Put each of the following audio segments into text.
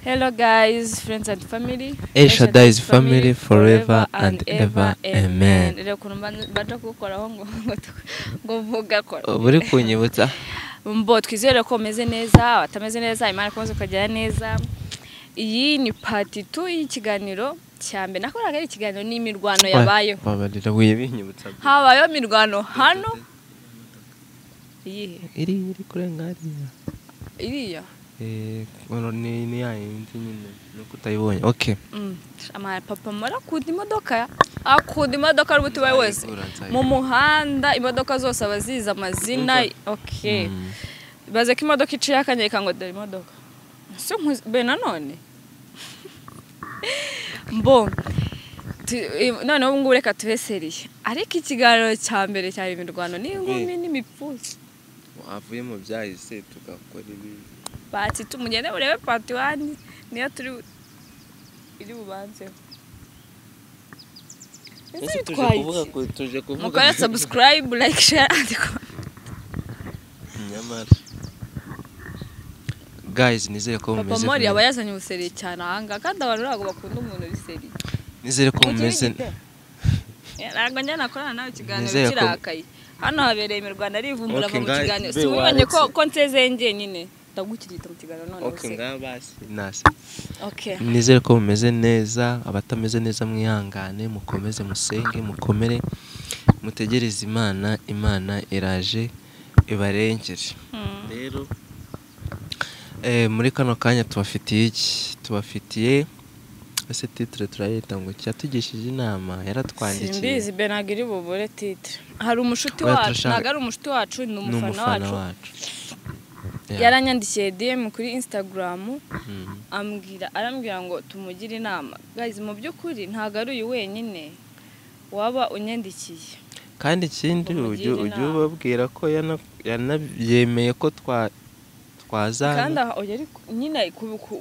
Hello guys, friends and family. El Shaddai is family forever and ever. Amen. Rero kunumba baje kukoraho ngo vuga ko. Buri kunyibutsa. Mbo twizere ko meze neza, atameze neza, Imana koze kugera neza. Iyi ni part 2 y'ikiganiro cyambe nakoraga ikiganiro n'imirwano yabayeho. Babarira wiye binyibutsa. Habayo mirwano hano. Iri kurengariya. Iriya. Ni ya yindi nyine nuko utayibonye. Okay. Ama papa mara kudi imodoka. Akudi imodoka rubuti baye wese. Mu muhanda imodoka zose abaziza amazina. Okay. Baze ko imodoka iciye akanyeka ngo dore imodoka. Se be nanone. Mbo. None ubu ngubu reka tubeseriye. Ariko ikiganiro cya mbere cyari imirwano n'ingumi n'imipfuzi. Wavuye mu byahise tugakora ibi. Bati tumugende urebe part 1 niyo turi iri bubanze. Ese tuje kuvuga mukora subscribe like share and comment. Nyamara guys nizere ko mumeze. Papa Mori abayazanye ubuseri cyane ahanga kandi abantu rago bakunda umuntu biseri. Nizere ko mumeze. Narago njye nakorana nawe ikiganiro kirakaye. Hano habereye imirwano ari ivumbura mu kiganiro. Simubonye ko nseze nje nyine. Ndagukirita mu kiganiro none. Okay ngabasi nase. Okay. Nizere ko mumeze neza, abatameze neza mwihangane, mukomeze musenge, mukomere, mutegereze Imana, Imana iraje ibarengere. Rero muri kano kanya tubafitiye iki? Tubafitiye ese titre turayita ngo cyatugishije inama yaratwandikiye. Simbizi benagiri bubure titre. Hari umushuti wacu, nagari umushuti wacu ni umufana wacu. Yaranyandikiye DM kuri Instagram arambwira ngo tumugire inama. Guys mu byukuri ntago ari uyu wenyine waba unyandikiye. Kandi ikindi ujye ubabwira ko yanabyemeye ko twazana. Kandi yari nyine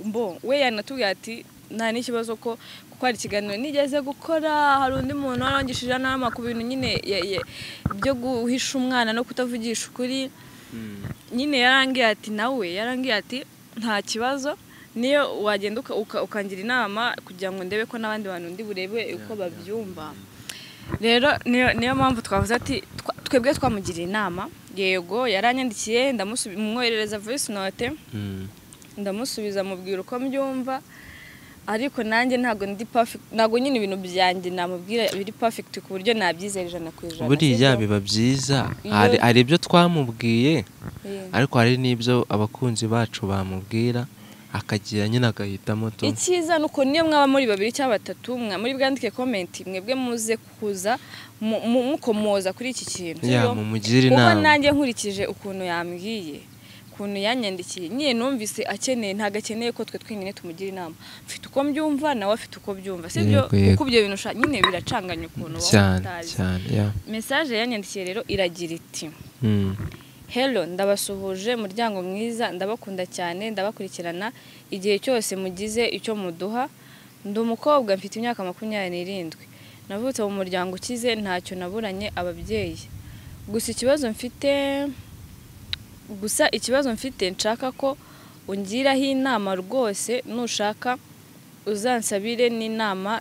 mbo we yanatubwiye ati nta n'ikibazo ko ari ikiganiro nigeze gukora. Hari undi muntu warangishije inama ku bintu nyine byo guhisha umwana no kutavugisha ukuri. Nyine yarangiye ati nta kibazo niyo wagenda ukangira inama kugira ngo ndebe ko n'abandi bantu ndi burebe uko babyumva. Rero niyo mpamvu twavuze ati twebwe twamugiriye inama. Yego yaranyandikiye ndamwoherereza voice note ndamusubiza mubwira uko mbyumva. Ariko nanjye ntago ndi perfect, nago nyine ibintu byanjye namubwira biri perfect ku buryo nabyizera 100%. Buriya biba byiza ari ibyo twamubwiye ariko hari n'ibyo abakunzi bacu bamubwira akagira nyine agahitamo to. Ikiza nuko niyo mwaba muri babiri cyangwa batatu muri bwandike comment mwebwe muze kuza mukomoza kuri iki kintu. Mumugire inama. Kuba nanjye nkurikije ukuntu yambwiye kuntu yanyandikiye nyine numvise akeneye ntago akeneye ko twe twenyine tumugira inama. Mfite uko mbyumva nawe afite uko byumva. Sibyo uko ibyo bintu nyine biracanganya ukuntu cyane. Message yanyandikiye rero iragira iti Hello ndabasuhuje muryango mwiza ndabakunda cyane ndabakurikirana igihe cyose mugize icyo muduha. Ndi umukobwa mfite imyaka 27 navutse mu muryango ukize ntacyo naburanye ababyeyi. Gusa ikibazo mfite nshaka ko ungiraho inama rwose nushaka uzansabire n'inama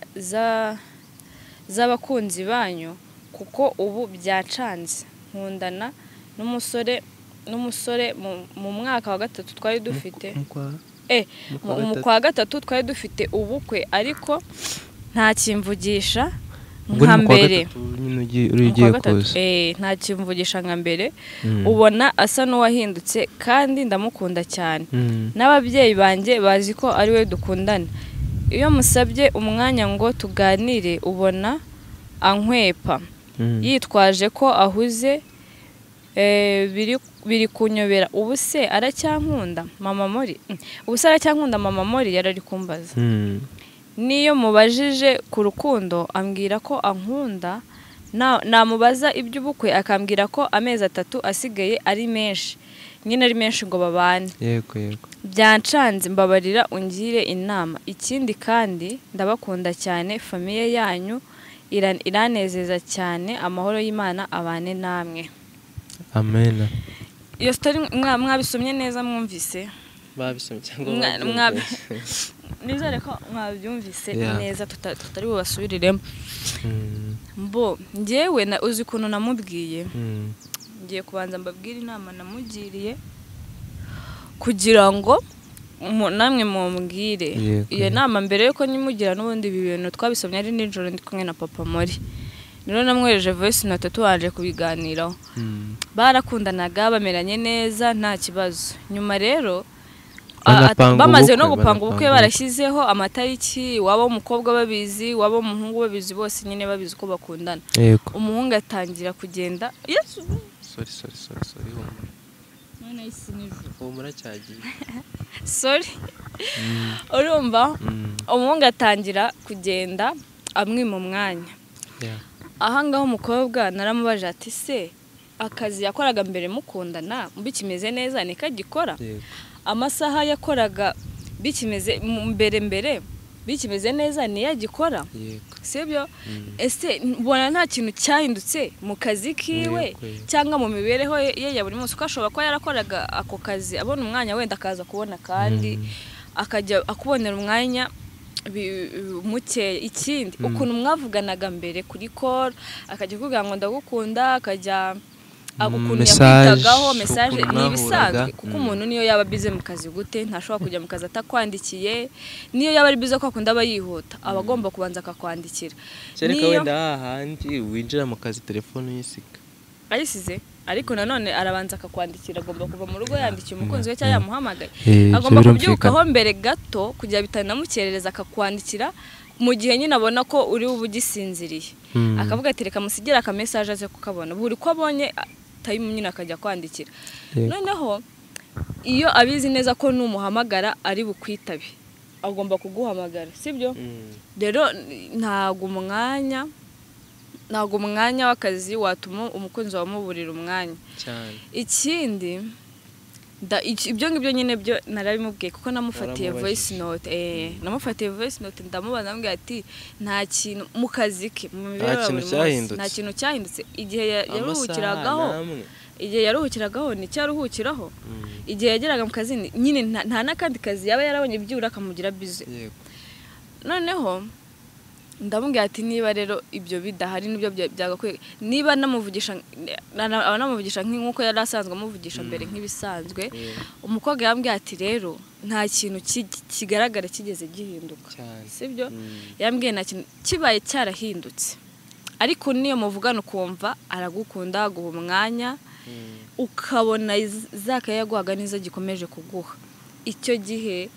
z'abakunzi banyu kuko ubu byacanze nkundana n'umusore mu mwaka wa 3 twari dufite mu kwa 3 twari dufite ubukwe ariko nta kimvugisha nka mbere. Nta kimvugisha nka mbere ubona asa n'uwahindutse kandi ndamukunda cyane. N'ababyeyi banjye bazi ko ari we dukundana. Iyo musabye umwanya ngo tuganire ubona ankwepa yitwaje ko ahuze. Biri kunyobera ubu se aracyankunda Mama Mori. Ubu se aracyankunda Mama Mori yarari kumbaza. Niyo mubajije ku rukundo ambwira ko ankunda namubaza iby'ubukwe akambwira ko amezi 3 asigaye ari menshi nyine ari menshi ngo babane. Yego byancanze mbabarira ungire inama. Ikindi kandi ndabakunda cyane famiye yanyu iranezeza cyane. Amahoro y'Imana abane namwe. Amen. Iyo story mwabisomye neza mwumvise? babisomye cyangwa nizere ko mwabyumvise Yeah. neza tutari bubasubiriremo. Mbo njyewe uzi ukuntu namubwiye, ngiye kubanza mbabwira inama namugiriye kugira ngo namwe mumbwire. Yego. Iyo nama mbere yuko nyimugira n'ubundi ibi bintu twabisomye ari nijoro ndi kumwe na papa muri. Nero namwereje voice note tuwaje kubiganiraho. Barakundanaga bameranye neza nta kibazo. Nyuma rero bamaze no gupanga ubukwe barashyizeho amatariki, waba umukobwa babizi, waba umuhungu babizi, bose nyine babizi ko bakundana. Yego. Umuhungu atangira kugenda. Yesu. Sorry. None isi nijoro. Humura cyagiye. Sorry. Urumva? Umuhungu atangira kugenda amwima umwanya. Yeah. Aha ngaho umukobwa naramubaje ati se akazi yakoraga mbere mukundana bikimeze neza nikagikora? Yego. Amasaha yakoraga bikimeze mbere bikimeze neza niyo agikora? Yego. Sibyo? Ese mbona nta kintu cyahindutse mu kazi kiwe cyangwa mu mibereho ye ya buri munsi, ko ashobora ko yarakoraga ako kazi abona umwanya wenda akaza kubona kandi akajya akubonera umwanya muke. Ikindi ukuntu mwavuganaga mbere kuri call akajya kuvuga ngo ndagukunda, akajya agukunda yakwitagaho message nibisanzwe, kuko umuntu niyo yaba bize mu kazi gute ntashobora kujya mu kazi atakwandikiye. Niyo yaba ari bize ko akunda abayihuta aba agomba kubanza akakwandikira. Kereka wenda hahandi winjira mu kazi telefone yisika ayisize, ariko nanone arabanza akakwandikira. Agomba kuva mu rugo yandikiye umukunzi we cyangwa yamuhamagaye. Agomba kubyukaho mbere gato kugira bitanamukerereza akakwandikira mu gihe nyine abona ko uri ubugisinziriye. Akavuga ati reka musigira aka message aze kukabona buri ko abonye time nyine akajya kwandikira. Noneho iyo abizi neza ko numuhamagara ari bukwitabe agomba kuguhamagara, sibyo? Rero ntago umwanya w'akazi watuma umukunzi wamuburira umwanya cyane. Ikindi ibyo ngibyo nyine byo narabimubwiye kuko namufatiye voice note. Namufatiye voice note ndamubaza ambwira ati nta kintu mu kazi ke mu mibereho nta kintu cyahindutse. Igihe yaruhukiragaho ni cyaruhukiraho. Igihe yageraga mu kazi nyine nta nakandi kazi yaba yarabonye byura akamugira busy. Noneho ndamubwira ati niba rero ibyo bidahari nibyo byagakwiye, niba namuvugisha nk'uko yari asanzwe amuvugisha mbere nk'ibisanzwe. Umukobwa yambwiye ati rero nta kintu kigaragara kigeze gihinduka, sibyo? Yambwiye nta kintu kibaye cyarahindutse, ariko niyo muvugana ukumva aragukunda aguha umwanya ukabona zakaye yaguhaga nizo gikomeje kuguha. Icyo gihe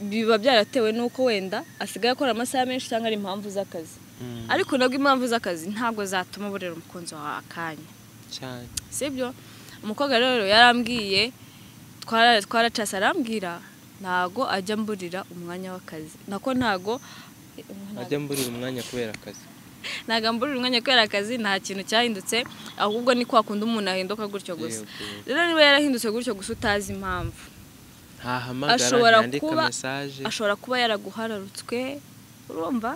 biba byaratewe nuko wenda asigaye akora amasaha menshi cyangwa ari impamvu z'akazi. Ariko nabwo impamvu z'akazi ntabwo zatuma burera umukunzi wa akanya cyane, sibyo? Umukobwa rero yarambwiye twaracasa arambwira ntago ajya mburira umwanya w'akazi. Nako ntago ajya mburira umwanya kubera akazi. Ntago mburira umwanya kubera akazi, nta kintu cyahindutse, ahubwo ni kwa kundi umuntu ahinduka gutyo gusa. Rero niba yarahindutse gutyo gusa utazi impamvu, ashobora kuba yaraguhararutswe. Urumva?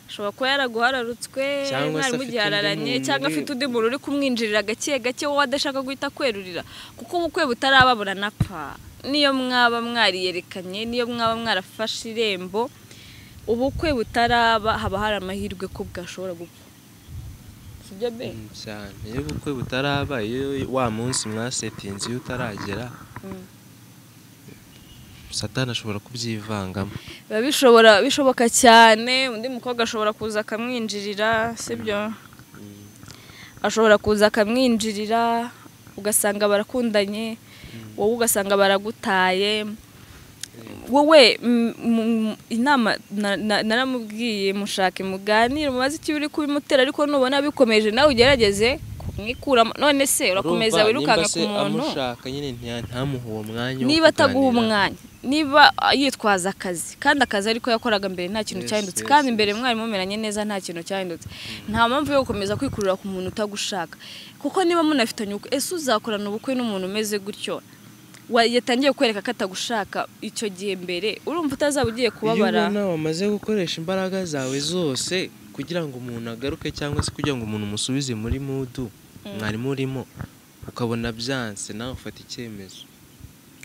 Ashobora kuba yaraguhararutswe mwari mugihararanye, cyangwa afite undi muntu uri kumwinjirira gake gake wowe adashaka guhita kwerurira, kuko ubukwe butarababura napfa. Niyo mwaba mwariyerekanye, niyo mwaba mwarafashe irembo, ubukwe butaraba haba hari amahirwe ko bwashobora gupfa, sibyo be? Cyane. Iyo ubukwe butaraba, iyo wa munsi mwasetinze iyo utaragera, Satani ashobora kubyivangamo. Bishoboka cyane. Undi mukobwa ashobora kuza akamwinjirira, sibyo? Ashobora kuza akamwinjirira ugasanga barakundanye, wowe ugasanga baragutaye. Wowe inama naramubwiye mushake muganire mubaze icyo uri kubimutera, ariko nubona bikomeje nawe ugerageze kumwikuramo. None se urakomeza wirukanga ku muntu amushaka nyine ntamuha uwo mwanya. Niba ataguha umwanya, niba yitwaza akazi kandi akazi ariko yakoraga mbere nta kintu cyahindutse, kandi mbere mwari mumeranye neza nta kintu cyahindutse, nta mpamvu yo gukomeza kwikurura ku muntu utagushaka. Kuko niba munafitanye uko ese uzakorana ubukwe n'umuntu umeze gutyo yatangiye kwereka ko atagushaka icyo gihe mbere, urumva utazaba ugiye kubabara. Iyo ubona wamaze gukoresha imbaraga zawe zose kugira ngo umuntu agaruke, cyangwa se kugira ngo umuntu umusubize muri mudu mwari murimo, ukabona byanse nawe ufata icyemezo.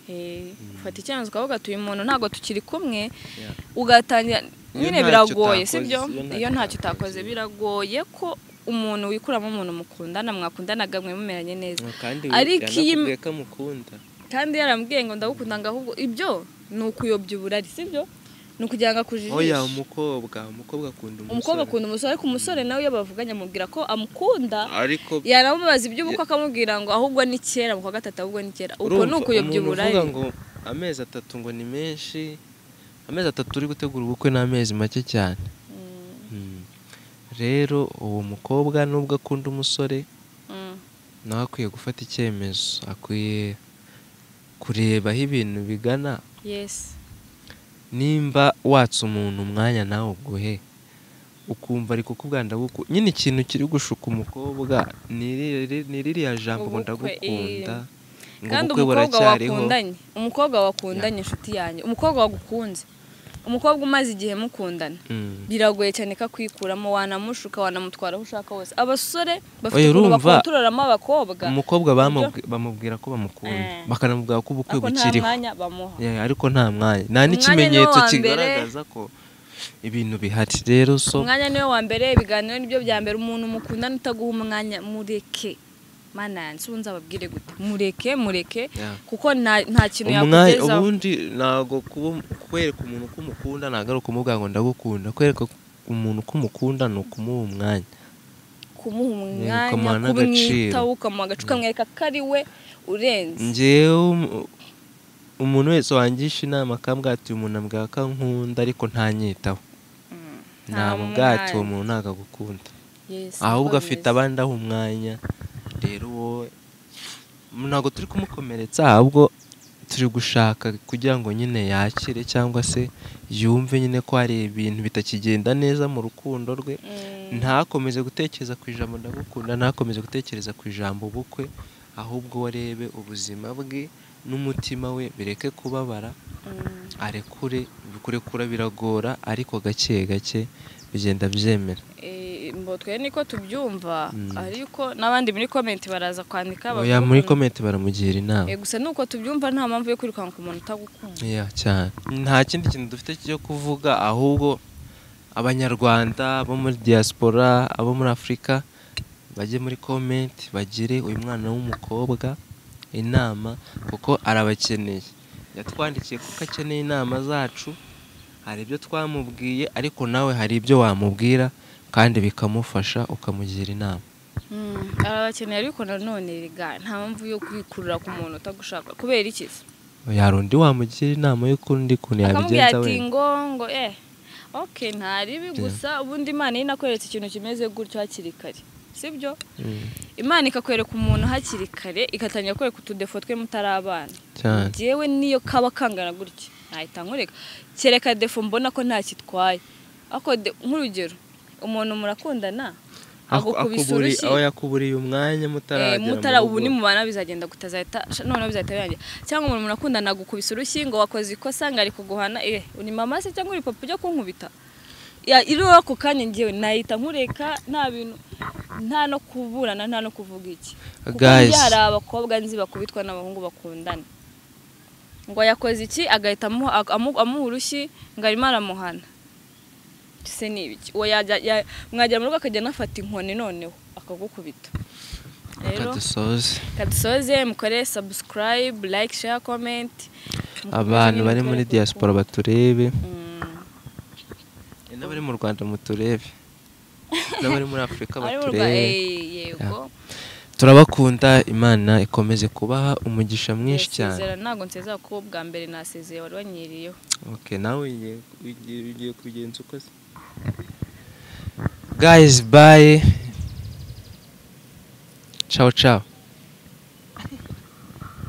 ufata icyemezo ukavuga ati uyu muntu ntabwo tukiri kumwe, Yeah. ugatangira nyine biragoye sibyo, iyo ntacyo utakoze, utakoze biragoye ko umuntu wikuramo umuntu mukundana mwakundanaga mwe mumeranye neza, kandi ariko yanakubwiye ko amukunda, kandi yarambwiye ngo ndagukunda, ngo ahubwo ibyo ni ukuyobya uburari sibyo, ni ukugira ngo akujijishe. oya umukobwa akunda Umukobwa akunda umusore, ariko umusore nawe iyo bavuganye amubwira ko amukunda, ariko yanamubaza iby'ubukwe akamubwira ngo ahubwo ni kera, mu kwa gatatu ahubwo ni kera. Ubwo ni ukuyobya uburari. uvuga ngo amezi 3 ngo ni menshi, amezi 3 uri gutegura ubukwe n'amezi make cyane. Rero uwo mukobwa nubwo akunda umusore nawe akwiye gufata icyemezo, akwiye kureba aho ibintu bigana. Yes. Nimba watse umuntu umwanya nawe uguhe ukumva ari kukubwira ndagukunda, nyine ikintu kiri gushuka umukobwa ni ririya jambo ngo ndagukunda, ngo kandi ubukwe buracyariho. umukobwa wakundanye inshuti yanjye, umukobwa wagukunze, umukobwa umaze igihe mukundana, biragoye cyane ko akwikuramo, wanamushuka wanamutwara aho ushaka hose. Abasore bafite ukuntu bakontororamo abakobwa, umukobwa bamubwira ko bamukunda, bakanamubwira ko ubukwe bukiriho, ariko nta mwanya, nta n'ikimenyetso kigaragaza ko ibintu bihari. Rero umwanya niwe wa mbere, ibiganiro nibyo bya mbere. Umuntu mukundana utaguha umwanya, mureke. Mana yanjye nzababwire gute, mureke kuko nta kintu yakugezaho. Ubundi ntago kwereka umuntu ko umukunda ntago ari ukumubwira ngo ndagukunda, kwereka umuntu ko umukunda ni ukumuha umwanya, kumwitaho, ukamuha agaciro, ukamwereka ko ari we urenze. njyewe umuntu wese wangisha inama akambwira ati uyu muntu ambwira ko ankunda ariko ntanyitaho, namubwira ati uwo muntu ntago agukunda, ahubwo afite abandi aho umwanya. Rero wowe ntabwo turi kumukomeretsa, ahubwo turi gushaka kugira ngo nyine yakire cyangwa se yumve nyine ko hari ibintu bitakigenda neza mu rukundo rwe. Ntakomeze gutekereza ku ijambo ndagukunda, ntakomeze gutekereza ku ijambo ubukwe, ahubwo warebe ubuzima bwe n'umutima we, bireke kubabara, arekure. Kurekura biragora ariko gake gake bigenda byemera. Twe niko tubyumva, ariko n'abandi muri comment baraza kwandika, oya muri comment baramugira inama. Gusa nuko tubyumva, nta mpamvu yo kwirukanka ku muntu utagukunda. Cyane nta kindi kintu dufite cyo kuvuga, ahubwo abanyarwanda bo muri diaspora, abo muri Afurika bajye muri comment bagire uyu mwana w'umukobwa inama, kuko arabakeneye. Yatwandikiye kuko akeneye inama zacu, hari ibyo twamubwiye, ariko nawe hari ibyo wamubwira kandi bikamufasha, ukamugira inama. Arabakeneye, ariko nanone riga nta mpamvu yo kwikurura ku muntu utagushaka. Kubera iki? Yarundi wamugira inama y'ukundi kuntu yabigenza we. ngo okay ntaribi, gusa ubundi Imana inakweretse ikintu kimeze gutyo hakiri kare, sibyo? Imana ikakwereka umuntu hakiri kare, ikatangira kwereka utudefo twe mutarabana. Jewe niyo kaba kangana gutyo nahita nkureka, kereka defo mbona ko nta kitwaye. Ako nk'urugero, umuntu murakundana agukubisa urushyi, aho yakuburiye umwanya mutaragera ubu ni mubana bizagenda gutazahita none bizahita birangira. Cyangwa umuntu murakundana agukubisa urushyi ngo wakoze ikosa ngo ari kuguhana, uri mama se cyangwa uri papa ujya kunkubita, iriho ako kanya ngewe nahita nkureka, nta bintu, nta no kuburana, nta no kuvuga iki. Guys, hari abakobwa nzi bakubitwa n'abahungu bakundana, ngo yakoze iki agahita amuha urushyi ngo arimo aramuhana. Se nibiki mwagera mu rugo akajya nafata inkoni noneho akagukubita. Rero kadusoze mukore subscribe, like, share, comment. Abantu bari muri diaspora baturebe, n'abari mu Rwanda muturebe, n'abari muri Afurika baturebe. Turabakunda, Imana ikomeze kubaha umugisha mwinshi cyane. Ntabwo nsezera ko bwa mbere nasezeye wari wanyiriyeho. Okay, nawe ugiye kubigenza uko se? Guys, bye. Ciao ciao.